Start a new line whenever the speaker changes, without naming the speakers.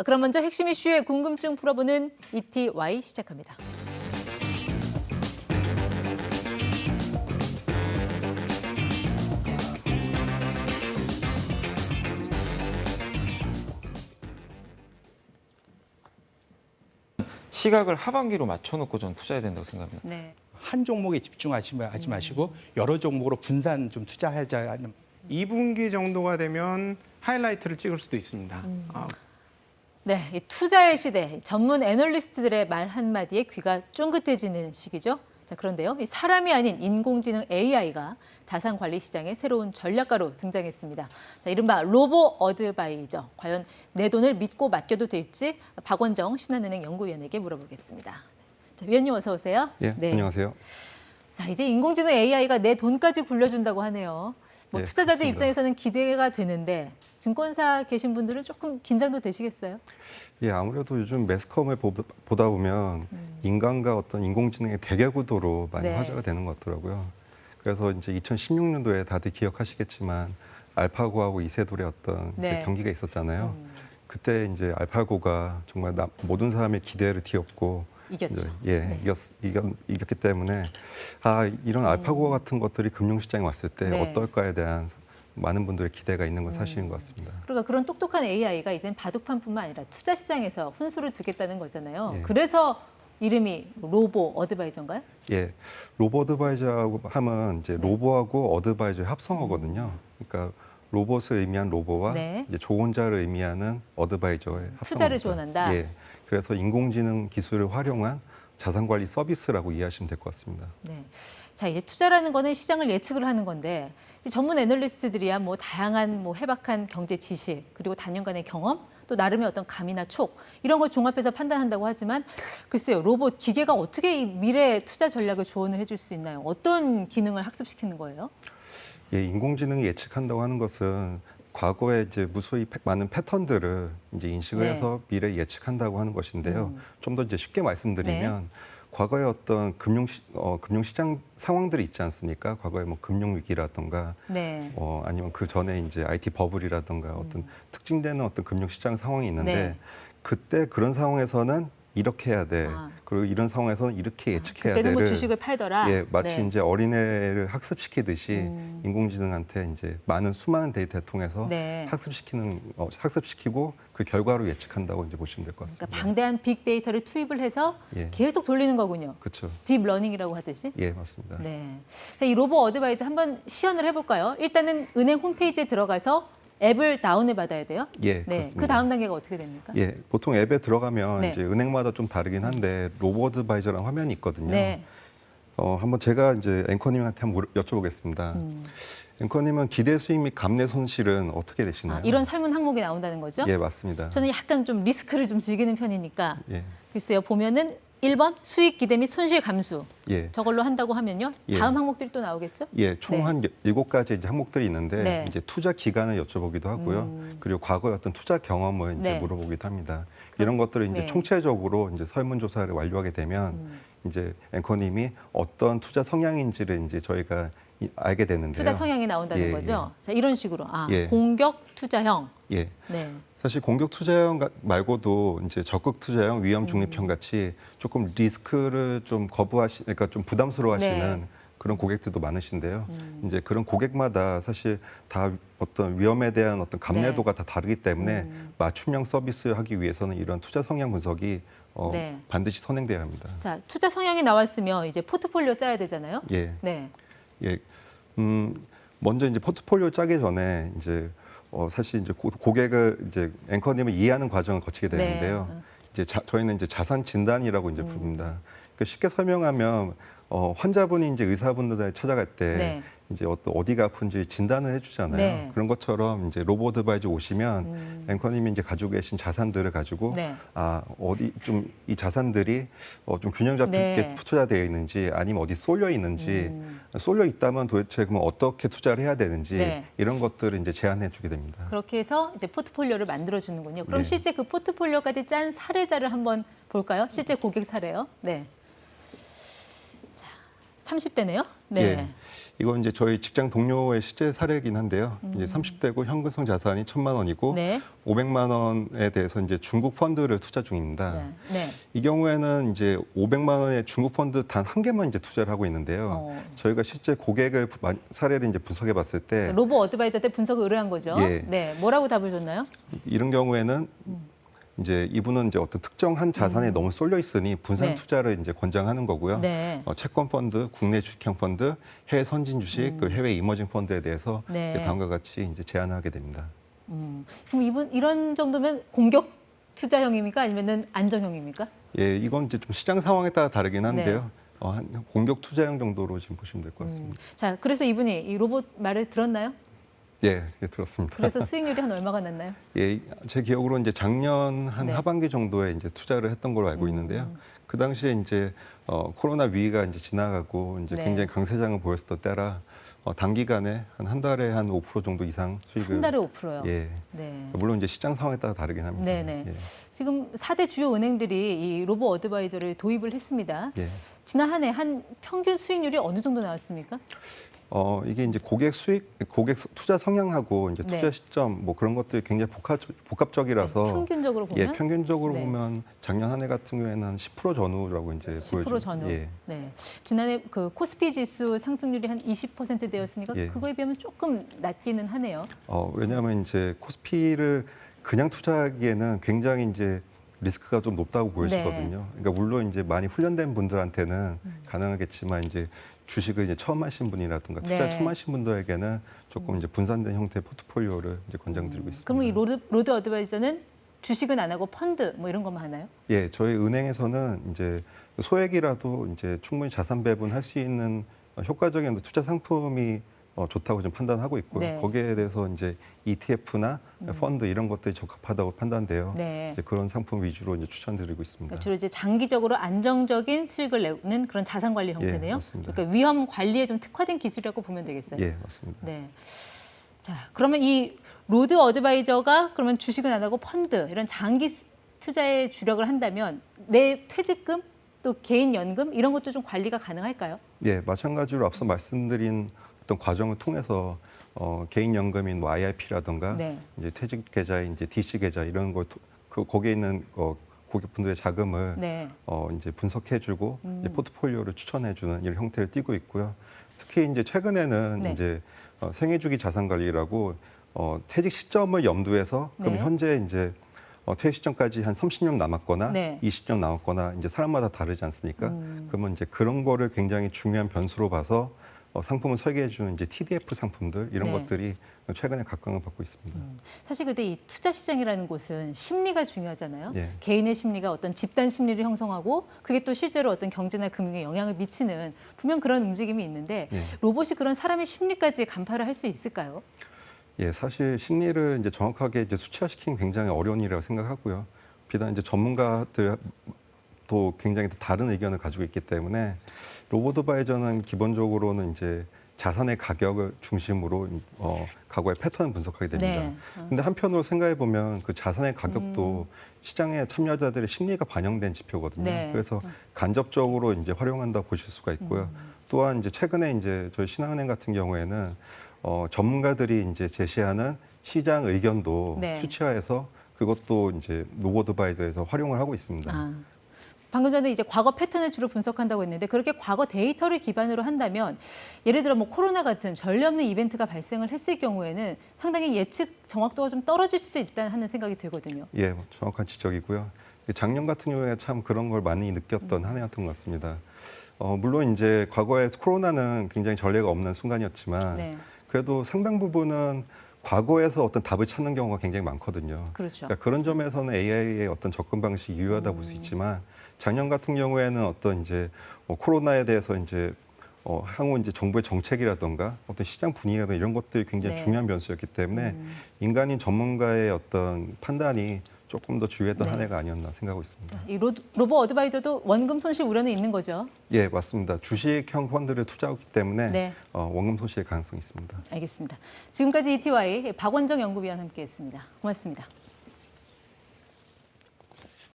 그럼 먼저 핵심 이슈의 궁금증 풀어보는 ETY 시작합니다.
시각을 하반기로 맞춰놓고 전 투자해야 된다고 생각합니다.
네.
한 종목에 집중하지 마시고 여러 종목으로 분산 좀 투자하자 하는
2분기 정도가 되면 하이라이트를 찍을 수도 있습니다.
네, 이 투자의 시대, 전문 애널리스트들의 말 한마디에 귀가 쫑긋해지는 시기죠. 자, 그런데요, 이 사람이 아닌 인공지능 AI가 자산 관리 시장의 새로운 전략가로 등장했습니다. 자, 이른바 로보 어드바이저. 과연 내 돈을 믿고 맡겨도 될지 박원정 신한은행 연구위원에게 물어보겠습니다. 자, 위원님 어서 오세요.
예, 안녕하세요.
자, 이제 인공지능 AI가 내 돈까지 굴려준다고 하네요. 뭐
예,
투자자들
그렇습니다.
입장에서는 기대가 되는데 증권사 계신 분들은 조금 긴장도 되시겠어요?
예, 아무래도 요즘 매스컴을 보다 보면 인간과 어떤 인공지능의 대결 구도로 많이
네.
화제가 되는 것 같더라고요. 그래서 이제 2016년도에 다들 기억하시겠지만 알파고하고 이세돌의 어떤 이제
네.
경기가 있었잖아요. 그때 이제 알파고가 정말 모든 사람의 기대를 뒤엎고
이겼죠.
이제,
네.
이겼기 때문에 이런 알파고 같은 것들이 금융시장에 왔을 때
네.
어떨까에 대한 많은 분들의 기대가 있는 건 사실인 것 같습니다.
그러니까 그런 똑똑한 AI가 이젠 바둑판뿐만 아니라 투자 시장에서 훈수를 두겠다는 거잖아요.
예.
그래서 이름이 로보 어드바이저인가요?
예, 로보 어드바이저라고 하면 이제 로보하고 어드바이저의 합성어거든요. 그러니까 로봇을 의미한 로보와
네.
이제 조언자를 의미하는 어드바이저의 합성어.
투자를 조언한다?
예, 그래서 인공지능 기술을 활용한 자산관리 서비스라고 이해하시면 될 것 같습니다.
네. 자, 이제 투자라는 거는 시장을 예측을 하는 건데 이 전문 애널리스트들이야 뭐 다양한 뭐 해박한 경제 지식 그리고 단연간의 경험 또 나름의 어떤 감이나 촉 이런 걸 종합해서 판단한다고 하지만 글쎄요 로봇 기계가 어떻게 이 미래 투자 전략을 조언을 해줄 수 있나요? 어떤 기능을 학습시키는 거예요?
예, 인공지능이 예측한다고 하는 것은 과거에 이제 무수히 많은 패턴들을 이제 인식을
네.
해서 미래 예측한다고 하는 것인데요. 좀 더 이제 쉽게 말씀드리면 과거에 어떤 금융시장 상황들이 있지 않습니까? 과거에 뭐 금융위기라든가
네.
아니면 그 전에 이제 IT 버블이라든가 어떤 특징되는 어떤 금융시장 상황이 있는데
네.
그때 그런 상황에서는 이렇게 해야 돼. 그리고 이런 상황에서는 이렇게 예측해야
그때는 뭐
돼를
주식을 팔더라.
예, 마치
네.
이제 어린애를 학습시키듯이 인공지능한테 이제 많은 수많은 데이터를 통해서
네.
학습시키고 그 결과로 예측한다고 이제 보시면 될 것 같습니다.
그러니까 방대한 빅데이터를 투입을 해서
예.
계속 돌리는 거군요.
그렇죠.
딥러닝이라고 하듯이.
예, 맞습니다.
네. 자, 이 로보 어드바이저 한번 시연을 해볼까요? 일단은 은행 홈페이지에 들어가서 앱을 다운을 받아야 돼요.
예,
네.
그렇습니다.
그 다음 단계가 어떻게 됩니까?
예, 보통 앱에 들어가면
네.
이제 은행마다 좀 다르긴 한데 로보 어드바이저라는 화면이 있거든요.
네.
한번 제가 이제 앵커님한테 한번 여쭤보겠습니다. 앵커님은 기대 수익 및 감내 손실은 어떻게 되시나요?
이런 설문 항목이 나온다는 거죠?
예, 맞습니다.
저는 약간 좀 리스크를 좀 즐기는 편이니까
예,
글쎄요. 보면은 1번 수익 기대 및 손실 감수.
예.
저걸로 한다고 하면요.
예.
다음 항목들이 또 나오겠죠?
예, 총
네.
한 7가지 이제 항목들이 있는데
네.
이제 투자 기간을 여쭤보기도 하고요. 그리고 과거의 어떤 투자 경험을 이제
네.
물어보기도 합니다. 이런 것들을 이제
네.
총체적으로 이제 설문 조사를 완료하게 되면 이제 앵커님이 어떤 투자 성향인지를 이제 저희가 알게 되는데요.
투자 성향이 나온다는
예,
거죠. 자, 이런 식으로.
예.
공격 투자형.
예.
네.
사실 공격 투자형 말고도 이제 적극 투자형, 위험 중립형 같이 조금 리스크를 좀 그러니까 좀 부담스러워하시는
네.
그런 고객들도 많으신데요. 이제 그런 고객마다 사실 다 어떤 위험에 대한 어떤 감내도가 다 다르기 때문에 맞춤형 서비스 하기 위해서는 이런 투자 성향 분석이
네.
반드시 선행돼야 합니다.
자, 투자 성향이 나왔으면 이제 포트폴리오 짜야 되잖아요.
예,
네.
예. 먼저 이제 포트폴리오 짜기 전에 이제 사실 이제 고객을 이제 앵커님을 이해하는 과정을 거치게 되는데요.
네.
이제 저희는 이제 자산 진단이라고 이제 부릅니다. 그러니까 쉽게 설명하면 환자분이 이제 의사분들 찾아갈 때
네.
이제 어디가 아픈지 진단을 해주잖아요.
네.
그런 것처럼 이제 로보 어드바이저 오시면 앵커님이 이제 가지고 계신 자산들을 가지고
네.
어디 좀 이 자산들이 좀 균형 잡히게
네.
투자되어 있는지 아니면 어디 쏠려 있는지 쏠려 있다면 도대체 그러면 어떻게 투자를 해야 되는지
네.
이런 것들을 이제 제안해 주게 됩니다.
그렇게 해서 이제 포트폴리오를 만들어 주는군요. 그럼
네.
실제 그 포트폴리오까지 짠 사례자를 한번 볼까요? 실제 고객 사례요. 네. 자, 30대네요. 네.
예. 이건 이제 저희 직장 동료의 실제 사례이긴 한데요. 이제 30대고 현금성 자산이 1,000만 원이고
네.
500만 원에 대해서 이제 중국 펀드를 투자 중입니다.
네. 네.
이 경우에는 이제 500만 원의 중국 펀드 단 한 개만 이제 투자를 하고 있는데요. 저희가 실제 고객을 사례를 이제 분석해 봤을 때
로보 어드바이저 때 분석을 의뢰한 거죠.
예.
네. 뭐라고 답을 줬나요?
이런 경우에는 이제 이분은 이제 어떤 특정한 자산에 너무 쏠려 있으니 분산
네.
투자를 이제 권장하는 거고요.
네.
채권 펀드, 국내 주식형 펀드, 해외 선진 주식, 그리고 해외 이머징 펀드에 대해서
네.
다음과 같이 이제 제안을 하게 됩니다.
그럼 이런 정도면 공격 투자형입니까? 아니면은 안정형입니까?
예, 이건 이제 좀 시장 상황에 따라 다르긴 한데요. 한 공격 투자형 정도로 지금 보시면 될 것 같습니다.
자, 그래서 이분이 이 로봇 말을 들었나요?
예, 들었습니다.
그래서 수익률이 한 얼마가 났나요?
예, 제 기억으로 이제 작년 한
네.
하반기 정도에 이제 투자를 했던 걸로 알고 있는데요. 그 당시에 이제 코로나 위기가 이제 지나가고 이제
네.
굉장히 강세장을 보였었던 때라 단기간에 한 달에 한 5% 정도 이상 수익을
한 달에 5%요.
예.
네.
물론 이제 시장 상황에 따라 다르긴 합니다.
네네.
예.
지금 4대 주요 은행들이 이 로보 어드바이저를 도입을 했습니다.
예.
지난 한 해 한 평균 수익률이 어느 정도 나왔습니까?
이게 이제 고객 투자 성향하고 이제 투자
네.
시점 뭐 그런 것들이 굉장히 복합적이라서
네, 평균적으로 보면
예, 평균적으로
네.
보면 작년 한 해 같은 경우에는 한 10% 전후라고 이제
10% 전후.
예.
네. 지난해 그 코스피 지수 상승률이 한 20%대였으니까
예.
그거에 비하면 조금 낮기는 하네요.
왜냐하면 이제 코스피를 그냥 투자하기에는 굉장히 이제 리스크가 좀 높다고 보여지거든요. 그러니까 물론 이제 많이 훈련된 분들한테는 가능하겠지만 이제 주식을 이제 처음 하신 분이라든가 투자를
네.
처음 하신 분들에게는 조금 이제 분산된 형태의 포트폴리오를 이제 권장드리고 있습니다.
그럼 이 로드 어드바이저는 주식은 안 하고 펀드 뭐 이런 것만 하나요?
예, 저희 은행에서는 이제 소액이라도 이제 충분히 자산 배분할 수 있는 효과적인 투자 상품이 좋다고 좀 판단하고 있고요.
네.
거기에 대해서 이제 ETF나 펀드 이런 것들이 적합하다고 판단돼요.
네.
이제 그런 상품 위주로 이제 추천드리고 있습니다.
그러니까 주로 이제 장기적으로 안정적인 수익을 내는 그런 자산 관리 형태네요.
맞습니다.
그러니까 위험 관리에 좀 특화된 기술이라고 보면 되겠어요.
예, 맞습니다.
네. 자, 그러면 이 로드 어드바이저가 그러면 주식은 안 하고 펀드 이런 장기 투자에 주력을 한다면 내 퇴직금 또 개인 연금 이런 것도 좀 관리가 가능할까요?
예, 마찬가지로 앞서 말씀드린 어떤 과정을 통해서 개인 연금인 뭐 IRP라든가
네.
이제 퇴직 계좌인 이제 DC 계좌 이런 거 거기에 있는 고객분들의 자금을
네.
이제 분석해주고 이제 포트폴리오를 추천해주는 이런 형태를 띠고 있고요. 특히 이제 최근에는
네.
이제 생애주기 자산 관리라고 퇴직 시점을 염두해서 그럼
네.
현재 이제 퇴직 시점까지 한 30년 남았거나
네.
20년 남았거나 이제 사람마다 다르지 않습니까? 그러면 이제 그런 거를 굉장히 중요한 변수로 봐서 상품을 설계해주는 이제 TDF 상품들 이런
네.
것들이 최근에 각광을 받고 있습니다.
사실 근데 이 투자 시장이라는 곳은 심리가 중요하잖아요.
예.
개인의 심리가 어떤 집단 심리를 형성하고 그게 또 실제로 어떤 경제나 금융에 영향을 미치는 분명 그런 움직임이 있는데
예.
로봇이 그런 사람의 심리까지 간파를 할 수 있을까요?
예, 사실 심리를 이제 정확하게 이제 수치화시키는 굉장히 어려운 일이라고 생각하고요. 비단 이제 전문가들도 굉장히 다른 의견을 가지고 있기 때문에 로보드바이저는 기본적으로는 이제 자산의 가격을 중심으로 과거의 패턴을 분석하게 됩니다.
네.
근데 한편으로 생각해 보면 그 자산의 가격도 시장의 참여자들의 심리가 반영된 지표거든요.
네.
그래서 간접적으로 이제 활용한다 보실 수가 있고요. 또한 이제 최근에 이제 저희 신한은행 같은 경우에는 전문가들이 이제 제시하는 시장 의견도
네.
수치화해서 그것도 이제 로보드바이저에서 활용을 하고 있습니다.
아, 방금 전에 이제 과거 패턴을 주로 분석한다고 했는데 그렇게 과거 데이터를 기반으로 한다면 예를 들어 뭐 코로나 같은 전례 없는 이벤트가 발생을 했을 경우에는 상당히 예측 정확도가 좀 떨어질 수도 있다 하는 생각이 들거든요.
예, 정확한 지적이고요. 작년 같은 경우에 참 그런 걸 많이 느꼈던 한 해였던 것 같습니다. 물론 이제 과거에 코로나는 굉장히 전례가 없는 순간이었지만
네,
그래도 상당 부분은 과거에서 어떤 답을 찾는 경우가 굉장히 많거든요.
그렇죠.
그러니까 그런 점에서는 AI의 어떤 접근 방식이 유효하다 볼 수 있지만 작년 같은 경우에는 어떤 이제 코로나에 대해서 이제 향후 이제 정부의 정책이라든가 어떤 시장 분위기라든가 이런 것들이 굉장히
네.
중요한 변수였기 때문에 인간인 전문가의 어떤 판단이 조금 더 주요했던
네.
한 해가 아니었나 생각하고 있습니다.
이 로보 어드바이저도 원금 손실 우려는 있는 거죠?
예, 맞습니다. 주식형 펀드를 투자하기 때문에
네.
원금 손실의 가능성이 있습니다.
알겠습니다. 지금까지 ETY 박원정 연구위원 함께했습니다. 고맙습니다.